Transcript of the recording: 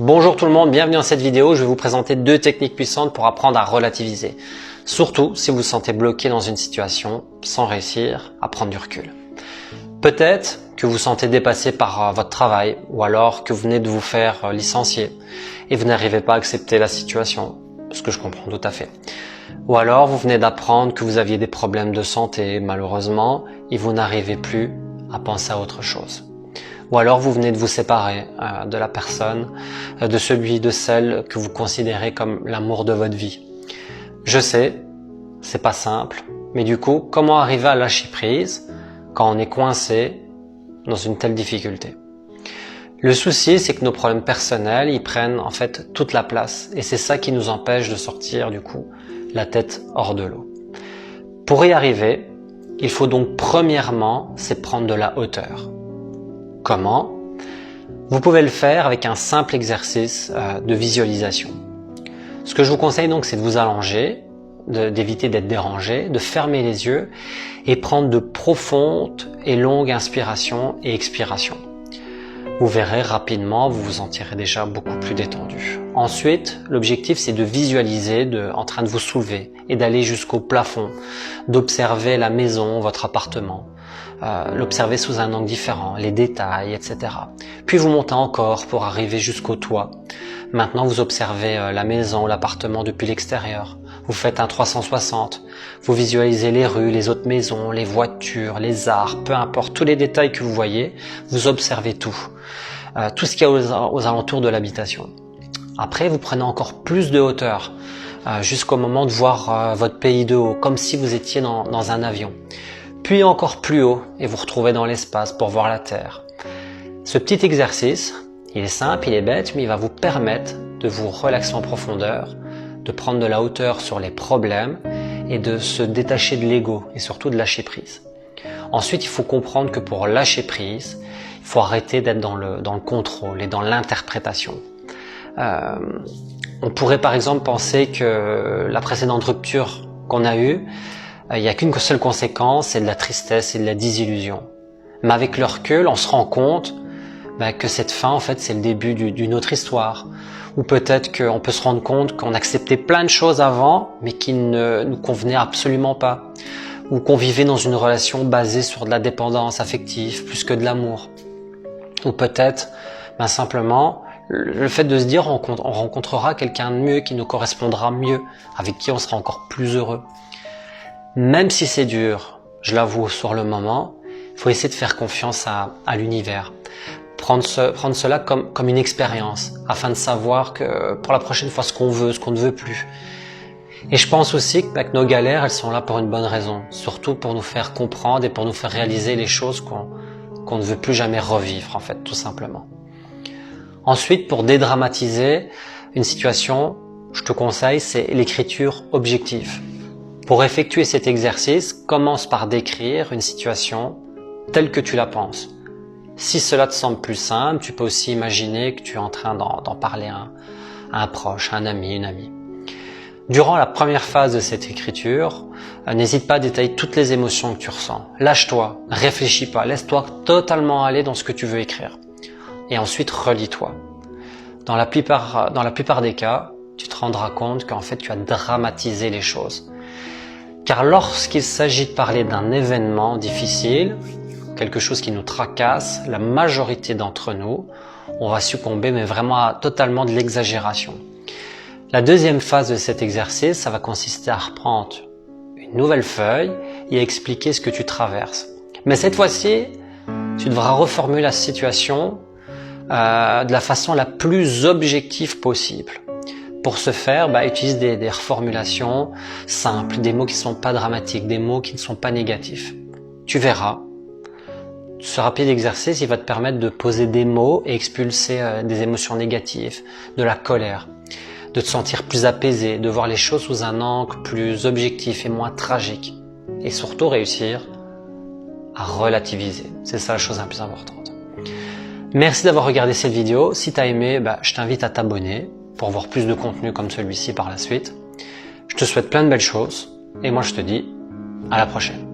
Bonjour tout le monde, bienvenue dans cette vidéo. Je vais vous présenter deux techniques puissantes pour apprendre à relativiser. Surtout si vous vous sentez bloqué dans une situation sans réussir à prendre du recul. Peut-être que vous vous sentez dépassé par votre travail ou alors que vous venez de vous faire licencier et vous n'arrivez pas à accepter la situation, ce que je comprends tout à fait. Ou alors vous venez d'apprendre que vous aviez des problèmes de santé malheureusement et vous n'arrivez plus à penser à autre chose. Ou alors vous venez de vous séparer de la personne, de celui, de celle que vous considérez comme l'amour de votre vie. Je sais, c'est pas simple, mais du coup, comment arriver à lâcher prise quand on est coincé dans une telle difficulté? Le souci, c'est que nos problèmes personnels, ils prennent en fait toute la place et c'est ça qui nous empêche de sortir du coup la tête hors de l'eau. Pour y arriver, il faut donc premièrement, c'est prendre de la hauteur. Comment? Vous pouvez le faire avec un simple exercice de visualisation. Ce que je vous conseille donc, c'est de vous allonger, d'éviter d'être dérangé, de fermer les yeux et prendre de profondes et longues inspirations et expirations. Vous verrez rapidement, vous vous sentirez déjà beaucoup plus détendu. Ensuite, l'objectif c'est de visualiser en train de vous soulever et d'aller jusqu'au plafond, d'observer la maison, votre appartement, l'observer sous un angle différent, les détails, etc. Puis vous montez encore pour arriver jusqu'au toit. Maintenant vous observez la maison, l'appartement depuis l'extérieur. Vous faites un 360, vous visualisez les rues, les autres maisons, les voitures, les arbres, peu importe, tous les détails que vous voyez, vous observez tout. Tout ce qu'il y a aux alentours de l'habitation. Après, vous prenez encore plus de hauteur, jusqu'au moment de voir votre pays de haut, comme si vous étiez dans un avion. Puis encore plus haut, et vous retrouvez dans l'espace pour voir la Terre. Ce petit exercice, il est simple, il est bête, mais il va vous permettre de vous relaxer en profondeur, de prendre de la hauteur sur les problèmes et de se détacher de l'ego et surtout de lâcher prise. Ensuite, il faut comprendre que pour lâcher prise, il faut arrêter d'être dans le contrôle et dans l'interprétation. On pourrait par exemple penser que la précédente rupture qu'on a eue, il n'y a qu'une seule conséquence, c'est de la tristesse et de la désillusion. Mais avec le recul, on se rend compte que cette fin, en fait, c'est le début d'une autre histoire. Ou peut-être qu'on peut se rendre compte qu'on acceptait plein de choses avant, mais qui ne nous convenaient absolument pas. Ou qu'on vivait dans une relation basée sur de la dépendance affective, plus que de l'amour. Ou peut-être, simplement, le fait de se dire on rencontrera quelqu'un de mieux, qui nous correspondra mieux, avec qui on sera encore plus heureux. Même si c'est dur, je l'avoue sur le moment, il faut essayer de faire confiance à l'univers. Prendre cela comme une expérience, afin de savoir que pour la prochaine fois ce qu'on veut, ce qu'on ne veut plus. Et je pense aussi que nos galères, elles sont là pour une bonne raison, surtout pour nous faire comprendre et pour nous faire réaliser les choses qu'on ne veut plus jamais revivre, en fait, tout simplement. Ensuite, pour dédramatiser une situation, je te conseille, c'est l'écriture objective. Pour effectuer cet exercice, commence par décrire une situation telle que tu la penses. Si cela te semble plus simple, tu peux aussi imaginer que tu es en train d'en parler à un proche, à un ami, une amie. Durant la première phase de cette écriture, n'hésite pas à détailler toutes les émotions que tu ressens. Lâche-toi, réfléchis pas, laisse-toi totalement aller dans ce que tu veux écrire. Et ensuite, relis-toi. Dans la plupart des cas, tu te rendras compte qu'en fait, tu as dramatisé les choses. Car lorsqu'il s'agit de parler d'un événement difficile, quelque chose qui nous tracasse, la majorité d'entre nous, on va succomber, mais vraiment à totalement de l'exagération. La deuxième phase de cet exercice, ça va consister à reprendre une nouvelle feuille et à expliquer ce que tu traverses. Mais cette fois-ci, tu devras reformuler la situation de la façon la plus objective possible. Pour ce faire, utilise des reformulations simples, des mots qui ne sont pas dramatiques, des mots qui ne sont pas négatifs. Tu verras. Ce rapide exercice, il va te permettre de poser des mots et expulser des émotions négatives, de la colère, de te sentir plus apaisé, de voir les choses sous un angle plus objectif et moins tragique. Et surtout réussir à relativiser. C'est ça la chose la plus importante. Merci d'avoir regardé cette vidéo. Si tu as aimé, je t'invite à t'abonner pour voir plus de contenu comme celui-ci par la suite. Je te souhaite plein de belles choses et moi je te dis à la prochaine.